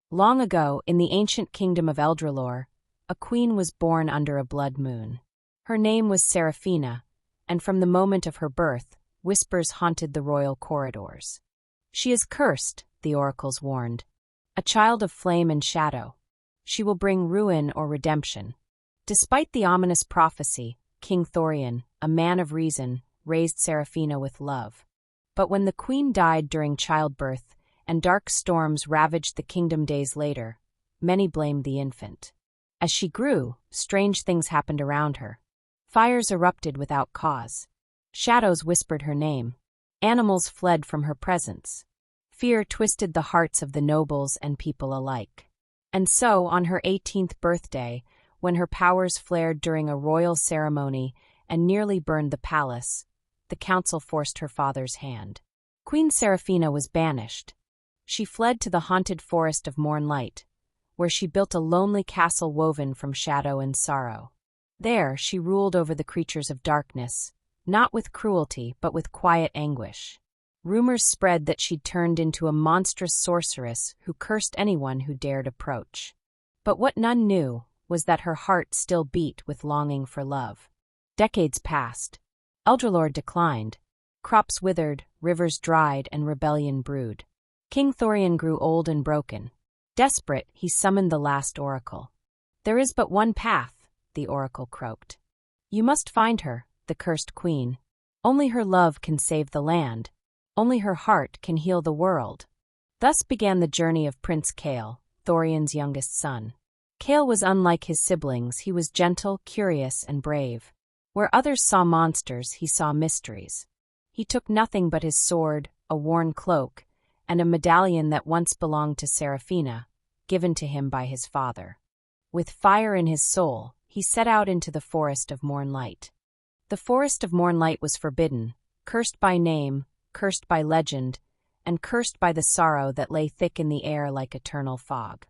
Long ago, in the ancient kingdom of Eldralore, a queen was born under a blood moon. Her name was Seraphina, and from the moment of her birth, whispers haunted the royal corridors. She is cursed, the oracles warned, a child of flame and shadow. She will bring ruin or redemption. Despite the ominous prophecy, King Thorian, a man of reason, raised Seraphina with love. But when the queen died during childbirth and dark storms ravaged the kingdom days later, many blamed the infant. As she grew, strange things happened around her. Fires erupted without cause. Shadows whispered her name. Animals fled from her presence. Fear twisted the hearts of the nobles and people alike. And so, on her 18th birthday, when her powers flared during a royal ceremony and nearly burned the palace, the council forced her father's hand. Queen Seraphina was banished. She fled to the haunted forest of Moonlight, where she built a lonely castle woven from shadow and sorrow. There, she ruled over the creatures of darkness, not with cruelty, but with quiet anguish. Rumors spread that she'd turned into a monstrous sorceress who cursed anyone who dared approach. But what none knew was that her heart still beat with longing for love. Decades passed. Eldralore declined. Crops withered, rivers dried, and rebellion brewed. King Thorian grew old and broken. Desperate, he summoned the last oracle. "There is but one path," the oracle croaked. "You must find her, the cursed queen. Only her love can save the land. Only her heart can heal the world." Thus began the journey of Prince Kael, Thorian's youngest son. Kael was unlike his siblings. He was gentle, curious, and brave. Where others saw monsters, he saw mysteries. He took nothing but his sword, a worn cloak, and a medallion that once belonged to Seraphina, given to him by his father. With fire in his soul, he set out into the forest of Moonlight. The forest of Moonlight was forbidden, cursed by name, cursed by legend, and cursed by the sorrow that lay thick in the air like eternal fog.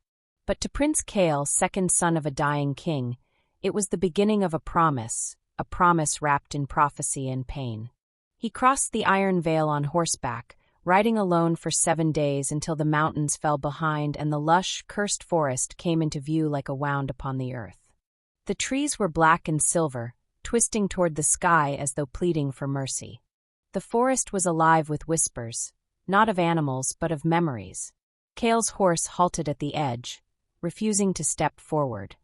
But to Prince Kael, second son of a dying king, it was the beginning of a promise wrapped in prophecy and pain. He crossed the Iron Veil on horseback, riding alone for 7 days until the mountains fell behind and the lush, cursed forest came into view like a wound upon the earth. The trees were black and silver, twisting toward the sky as though pleading for mercy. The forest was alive with whispers, not of animals but of memories. Kael's horse halted at the edge, refusing to step forward.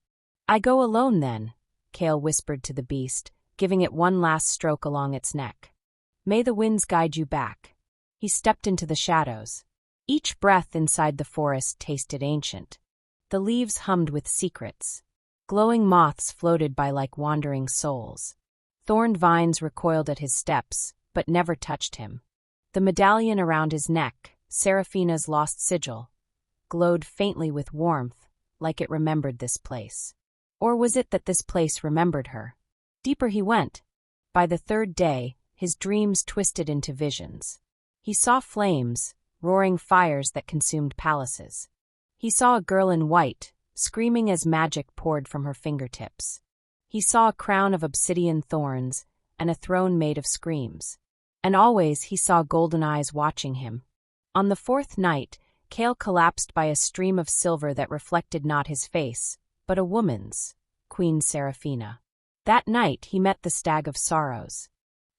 "I go alone then," Kael whispered to the beast, giving it one last stroke along its neck. "May the winds guide you back." He stepped into the shadows. Each breath inside the forest tasted ancient. The leaves hummed with secrets. Glowing moths floated by like wandering souls. Thorned vines recoiled at his steps, but never touched him. The medallion around his neck, Seraphina's lost sigil, glowed faintly with warmth, like it remembered this place. Or was it that this place remembered her? Deeper he went. By the 3rd day, his dreams twisted into visions. He saw flames, roaring fires that consumed palaces. He saw a girl in white, screaming as magic poured from her fingertips. He saw a crown of obsidian thorns and a throne made of screams. And always he saw golden eyes watching him. On the 4th night, Kael collapsed by a stream of silver that reflected not his face, but a woman's, Queen Seraphina. That night he met the Stag of Sorrows.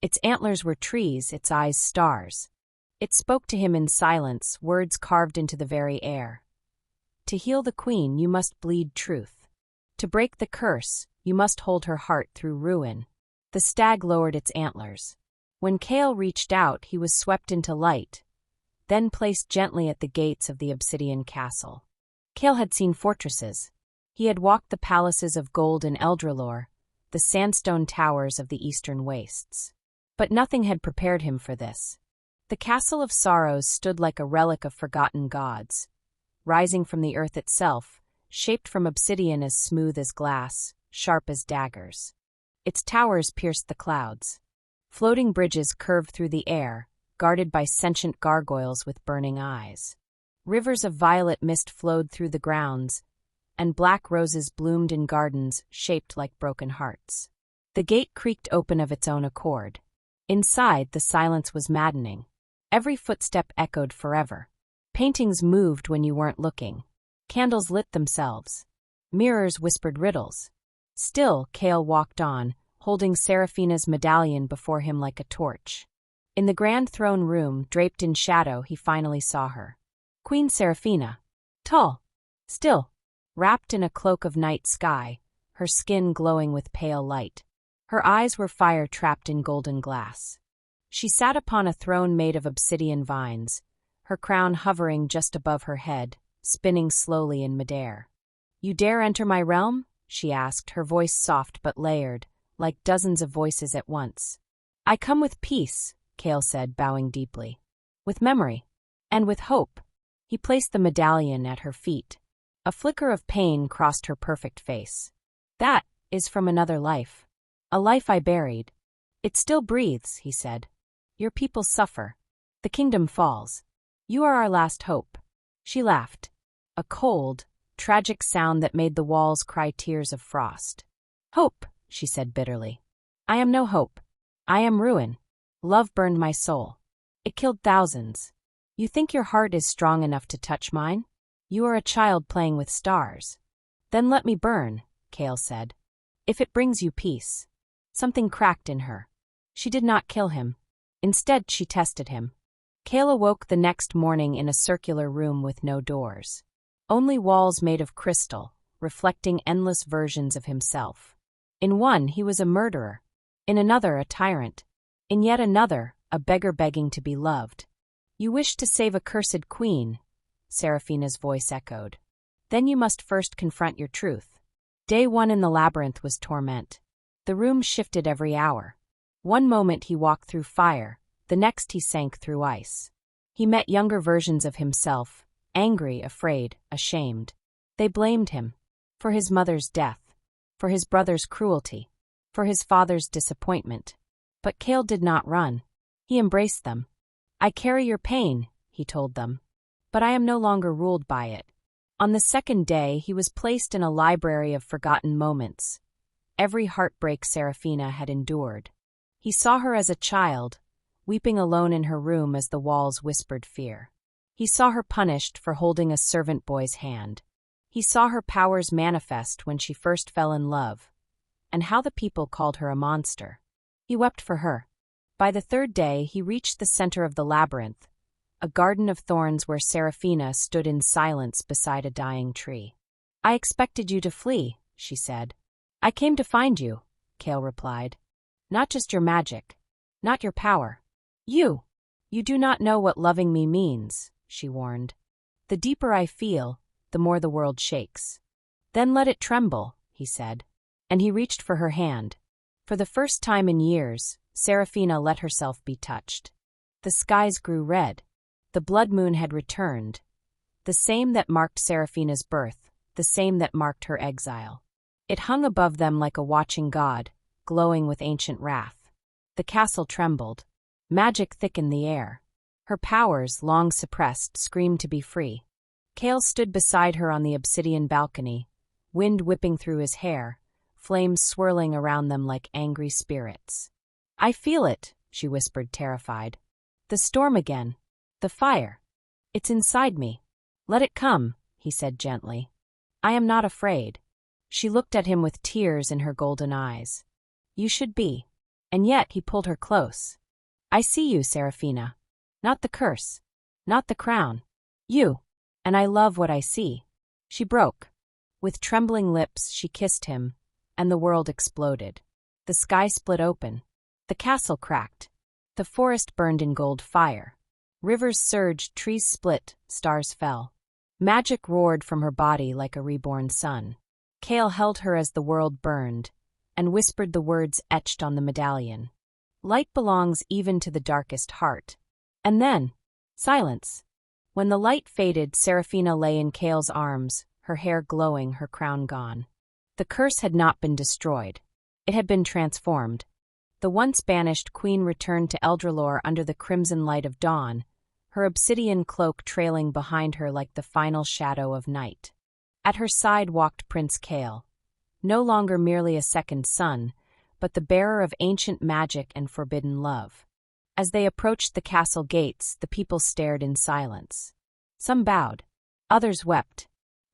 Its antlers were trees, its eyes stars. It spoke to him in silence, words carved into the very air. To heal the queen, you must bleed truth. To break the curse, you must hold her heart through ruin. The stag lowered its antlers. When Kael reached out, he was swept into light, then placed gently at the gates of the obsidian castle. Kael had seen fortresses. He had walked the palaces of gold in Eldralore, the sandstone towers of the eastern wastes. But nothing had prepared him for this. The Castle of Sorrows stood like a relic of forgotten gods, rising from the earth itself, shaped from obsidian as smooth as glass, sharp as daggers. Its towers pierced the clouds. Floating bridges curved through the air, guarded by sentient gargoyles with burning eyes. Rivers of violet mist flowed through the grounds, and black roses bloomed in gardens shaped like broken hearts. The gate creaked open of its own accord. Inside, the silence was maddening. Every footstep echoed forever. Paintings moved when you weren't looking. Candles lit themselves. Mirrors whispered riddles. Still, Kael walked on, holding Seraphina's medallion before him like a torch. In the grand throne room, draped in shadow, he finally saw her. Queen Seraphina. Tall. Still. Wrapped in a cloak of night sky, her skin glowing with pale light. Her eyes were fire trapped in golden glass. She sat upon a throne made of obsidian vines, her crown hovering just above her head, spinning slowly in midair. "You dare enter my realm?" she asked, her voice soft but layered, like dozens of voices at once. "I come with peace," Kael said, bowing deeply. "With memory. And with hope." He placed the medallion at her feet. A flicker of pain crossed her perfect face. "That is from another life. A life I buried. It still breathes," he said. "Your people suffer. The kingdom falls. You are our last hope." She laughed. A cold, tragic sound that made the walls cry tears of frost. "Hope," she said bitterly. "I am no hope. I am ruin. Love burned my soul. It killed thousands. You think your heart is strong enough to touch mine? You are a child playing with stars." "Then let me burn," Kael said. "If it brings you peace." Something cracked in her. She did not kill him. Instead, she tested him. Kael awoke the next morning in a circular room with no doors. Only walls made of crystal, reflecting endless versions of himself. In one, he was a murderer. In another, a tyrant. In yet another, a beggar begging to be loved. "You wish to save a cursed queen," Seraphina's voice echoed. "Then you must first confront your truth." Day one in the labyrinth was torment. The room shifted every hour. One moment he walked through fire, the next he sank through ice. He met younger versions of himself, angry, afraid, ashamed. They blamed him. For his mother's death. For his brother's cruelty. For his father's disappointment. But Kael did not run. He embraced them. "I carry your pain," he told them. "But I am no longer ruled by it." On the second day, he was placed in a library of forgotten moments. Every heartbreak Seraphina had endured. He saw her as a child, weeping alone in her room as the walls whispered fear. He saw her punished for holding a servant boy's hand. He saw her powers manifest when she first fell in love, and how the people called her a monster. He wept for her. By the third day, he reached the center of the labyrinth, a garden of thorns where Seraphina stood in silence beside a dying tree. "I expected you to flee," she said. "I came to find you," Kael replied. "Not just your magic. Not your power. You. You do not know what loving me means," she warned. "The deeper I feel, the more the world shakes." "Then let it tremble," he said. And he reached for her hand. For the first time in years, Seraphina let herself be touched. The skies grew red. The blood moon had returned. The same that marked Seraphina's birth, the same that marked her exile. It hung above them like a watching god, glowing with ancient wrath. The castle trembled. Magic thickened the air. Her powers, long suppressed, screamed to be free. Kael stood beside her on the obsidian balcony, wind whipping through his hair, flames swirling around them like angry spirits. "I feel it," she whispered, terrified. "The storm again. The fire. It's inside me." "Let it come," he said gently. "I am not afraid." She looked at him with tears in her golden eyes. "You should be." And yet he pulled her close. "I see you, Seraphina. Not the curse. Not the crown. You. And I love what I see." She broke. With trembling lips, she kissed him, and the world exploded. The sky split open. The castle cracked. The forest burned in gold fire. Rivers surged, trees split, stars fell. Magic roared from her body like a reborn sun. Kael held her as the world burned, and whispered the words etched on the medallion. "Light belongs even to the darkest heart." And then, silence. When the light faded, Seraphina lay in Kael's arms, her hair glowing, her crown gone. The curse had not been destroyed. It had been transformed. The once banished queen returned to Eldralore under the crimson light of dawn, her obsidian cloak trailing behind her like the final shadow of night. At her side walked Prince Kael, no longer merely a second son, but the bearer of ancient magic and forbidden love. As they approached the castle gates, the people stared in silence. Some bowed. Others wept.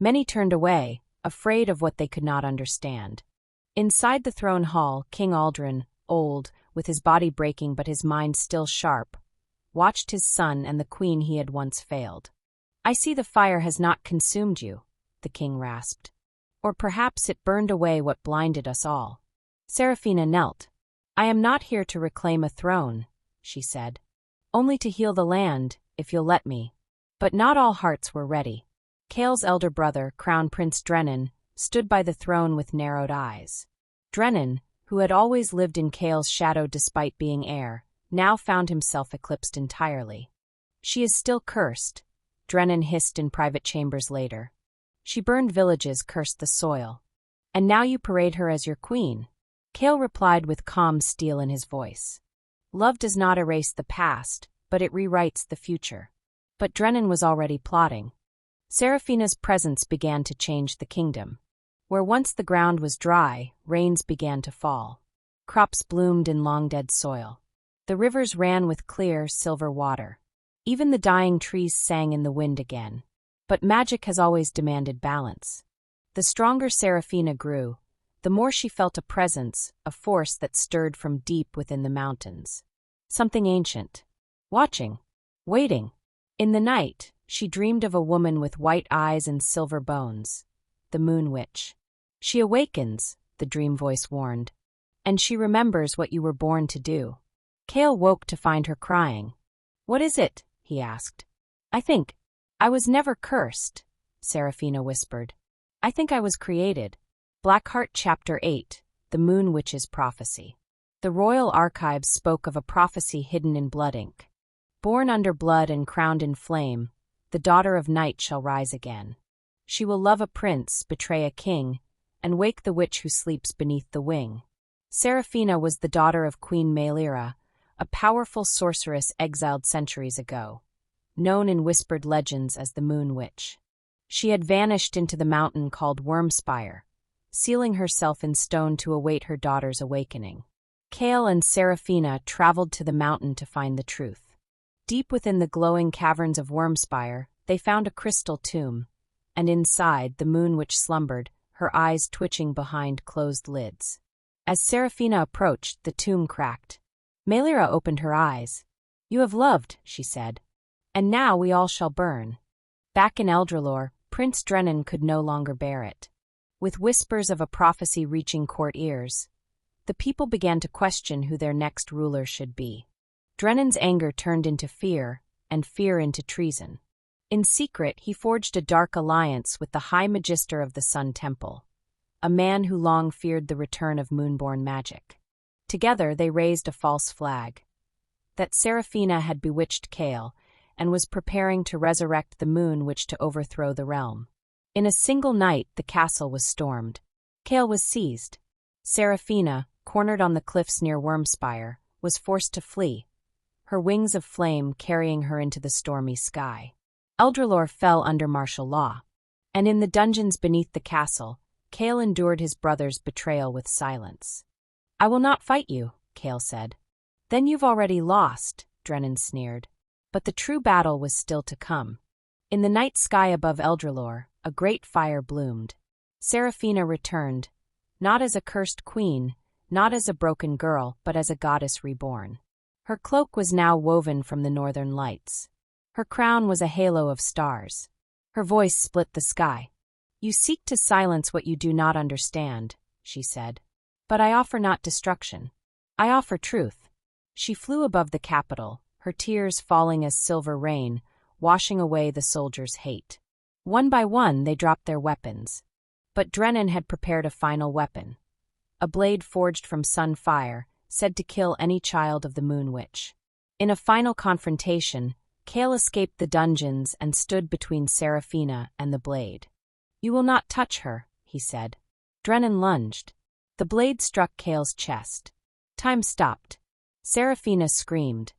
Many turned away, afraid of what they could not understand. Inside the throne hall, King Aldrin, old, with his body breaking but his mind still sharp, watched his son and the queen he had once failed. "I see the fire has not consumed you," the king rasped. "Or perhaps it burned away what blinded us all." Seraphina knelt. "I am not here to reclaim a throne," she said. "Only to heal the land, if you'll let me." But not all hearts were ready. Kael's elder brother, Crown Prince Drennan, stood by the throne with narrowed eyes. Drennan, who had always lived in Kael's shadow despite being heir, now found himself eclipsed entirely. "She is still cursed," Drennan hissed in private chambers later. "She burned villages, cursed the soil. And now you parade her as your queen." Kael replied with calm steel in his voice. "Love does not erase the past, but it rewrites the future." But Drennan was already plotting. Seraphina's presence began to change the kingdom. Where once the ground was dry, rains began to fall. Crops bloomed in long-dead soil. The rivers ran with clear, silver water. Even the dying trees sang in the wind again. But magic has always demanded balance. The stronger Seraphina grew, the more she felt a presence, a force that stirred from deep within the mountains. Something ancient. Watching. Waiting. In the night, she dreamed of a woman with white eyes and silver bones. The Moon Witch. "She awakens," the dream voice warned. "And she remembers what you were born to do." Kael woke to find her crying. "What is it?" he asked. I was never cursed," Seraphina whispered. "I think I was created." Blackheart Chapter 8, The Moon Witch's Prophecy. The royal archives spoke of a prophecy hidden in blood ink. "Born under blood and crowned in flame, the daughter of night shall rise again. She will love a prince, betray a king, and wake the witch who sleeps beneath the wing." Seraphina was the daughter of Queen Meilira, a powerful sorceress exiled centuries ago, known in whispered legends as the Moon Witch. She had vanished into the mountain called Wormspire, sealing herself in stone to await her daughter's awakening. Kael and Seraphina traveled to the mountain to find the truth. Deep within the glowing caverns of Wormspire, they found a crystal tomb, and inside the Moon Witch slumbered, her eyes twitching behind closed lids. As Seraphina approached, the tomb cracked. Meilira opened her eyes. "You have loved," she said. "And now we all shall burn." Back in Eldralore, Prince Drennan could no longer bear it. With whispers of a prophecy reaching court ears, the people began to question who their next ruler should be. Drennan's anger turned into fear, and fear into treason. In secret, he forged a dark alliance with the High Magister of the Sun Temple, a man who long feared the return of moonborn magic. Together they raised a false flag, that Seraphina had bewitched Kael, and was preparing to resurrect the Moon Witch to overthrow the realm. In a single night, the castle was stormed. Kael was seized. Seraphina, cornered on the cliffs near Wormspire, was forced to flee, her wings of flame carrying her into the stormy sky. Eldralore fell under martial law, and in the dungeons beneath the castle, Kael endured his brother's betrayal with silence. "I will not fight you," Kael said. "Then you've already lost," Drennan sneered. But the true battle was still to come. In the night sky above Eldralore, a great fire bloomed. Seraphina returned, not as a cursed queen, not as a broken girl, but as a goddess reborn. Her cloak was now woven from the northern lights. Her crown was a halo of stars. Her voice split the sky. "You seek to silence what you do not understand," she said. "But I offer not destruction. I offer truth." She flew above the capital, her tears falling as silver rain, washing away the soldiers' hate. One by one they dropped their weapons. But Drennan had prepared a final weapon. A blade forged from sun fire, said to kill any child of the Moon Witch. In a final confrontation, Kael escaped the dungeons and stood between Seraphina and the blade. "You will not touch her," he said. Drennan lunged. The blade struck Kael's chest. Time stopped. Seraphina screamed,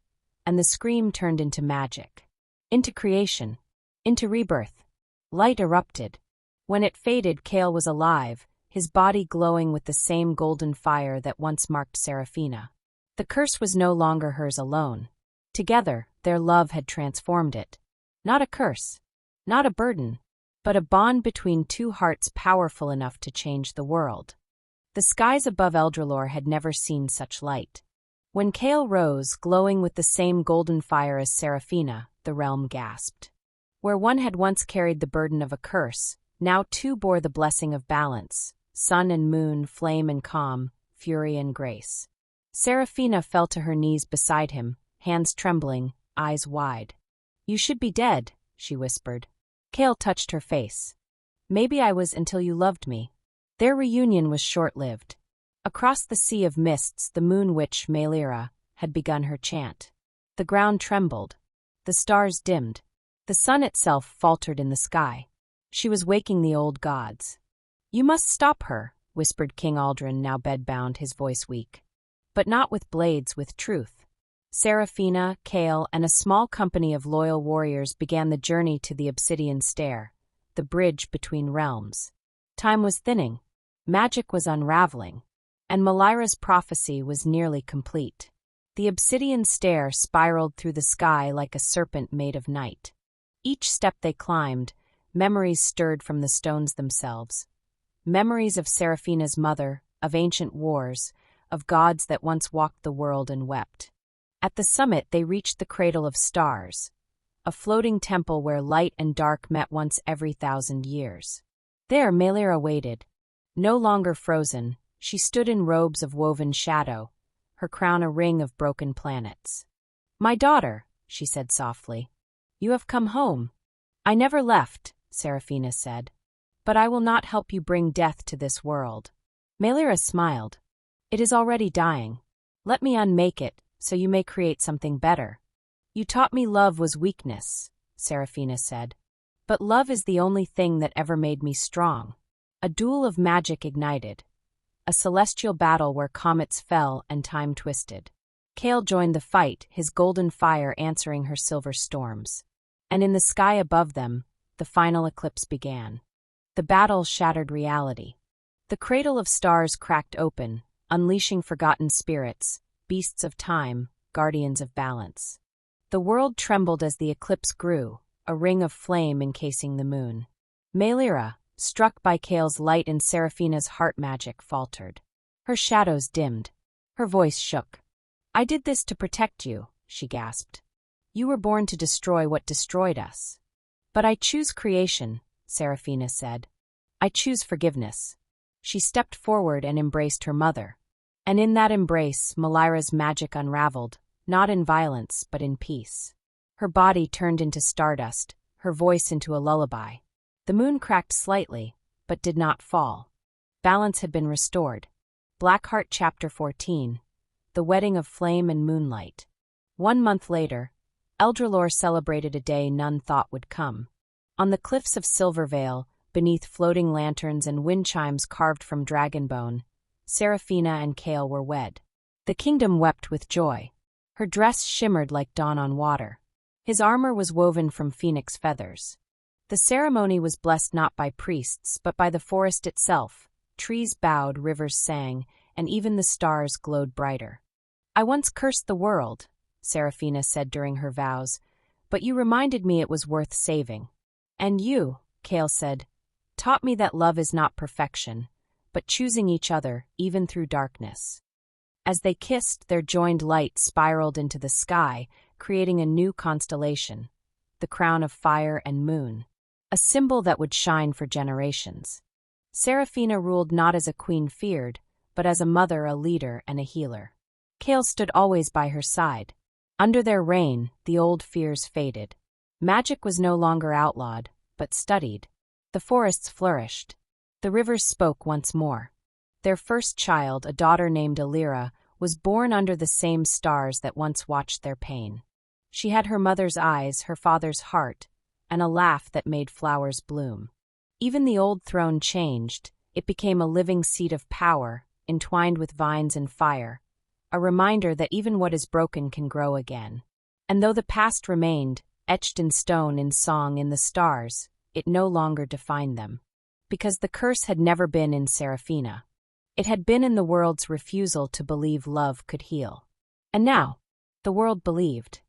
and the scream turned into magic, into creation, into rebirth. Light erupted. When it faded, Kael was alive, his body glowing with the same golden fire that once marked Seraphina. The curse was no longer hers alone. Together, their love had transformed it. Not a curse, not a burden, but a bond between two hearts powerful enough to change the world. The skies above Eldralore had never seen such light. When Kael rose, glowing with the same golden fire as Seraphina, the realm gasped. Where one had once carried the burden of a curse, now two bore the blessing of balance, sun and moon, flame and calm, fury and grace. Seraphina fell to her knees beside him, hands trembling, eyes wide. "You should be dead," she whispered. Kael touched her face. "Maybe I was until you loved me." Their reunion was short-lived. Across the sea of mists, the moon witch, Melira, had begun her chant. The ground trembled. The stars dimmed. The sun itself faltered in the sky. She was waking the old gods. "You must stop her," whispered King Aldrin, now bedbound, his voice weak. "But not with blades, with truth." Seraphina, Kael, and a small company of loyal warriors began the journey to the Obsidian Stair, the bridge between realms. Time was thinning. Magic was unraveling. And Melira's prophecy was nearly complete. The Obsidian Stair spiraled through the sky like a serpent made of night. Each step they climbed, memories stirred from the stones themselves. Memories of Seraphina's mother, of ancient wars, of gods that once walked the world and wept. At the summit they reached the Cradle of Stars, a floating temple where light and dark met once every 1,000 years. There Melira waited. No longer frozen, she stood in robes of woven shadow, her crown a ring of broken planets. "My daughter," she said softly, "you have come home." "I never left," Seraphina said. "But I will not help you bring death to this world." Melira smiled. "It is already dying. Let me unmake it, so you may create something better." "You taught me love was weakness," Seraphina said. "But love is the only thing that ever made me strong." A duel of magic ignited. A celestial battle where comets fell and time twisted. Kael joined the fight, his golden fire answering her silver storms. And in the sky above them, the final eclipse began. The battle shattered reality. The Cradle of Stars cracked open, unleashing forgotten spirits, beasts of time, guardians of balance. The world trembled as the eclipse grew, a ring of flame encasing the moon. Melira, struck by Kael's light and Seraphina's heart magic, faltered. Her shadows dimmed. Her voice shook. "I did this to protect you," she gasped. "You were born to destroy what destroyed us." "But I choose creation," Seraphina said. "I choose forgiveness." She stepped forward and embraced her mother. And in that embrace, Melira's magic unraveled, not in violence, but in peace. Her body turned into stardust, her voice into a lullaby. The moon cracked slightly, but did not fall. Balance had been restored. Blackheart Chapter 14. The Wedding of Flame and Moonlight. 1 month later, Eldralore celebrated a day none thought would come. On the cliffs of Silvervale, beneath floating lanterns and wind chimes carved from dragonbone, Seraphina and Kael were wed. The kingdom wept with joy. Her dress shimmered like dawn on water. His armor was woven from phoenix feathers. The ceremony was blessed not by priests, but by the forest itself. Trees bowed, rivers sang, and even the stars glowed brighter. "I once cursed the world," Seraphina said during her vows, "but you reminded me it was worth saving." "And you," Kael said, "taught me that love is not perfection, but choosing each other, even through darkness." As they kissed, their joined light spiraled into the sky, creating a new constellation, the crown of fire and moon, a symbol that would shine for generations. Seraphina ruled not as a queen feared, but as a mother, a leader, and a healer. Kael stood always by her side. Under their reign, the old fears faded. Magic was no longer outlawed, but studied. The forests flourished. The rivers spoke once more. Their first child, a daughter named Elira, was born under the same stars that once watched their pain. She had her mother's eyes, her father's heart, and a laugh that made flowers bloom. Even the old throne changed. It became a living seat of power, entwined with vines and fire, a reminder that even what is broken can grow again. And though the past remained, etched in stone, in song, in the stars, it no longer defined them. Because the curse had never been in Seraphina. It had been in the world's refusal to believe love could heal. And now, the world believed.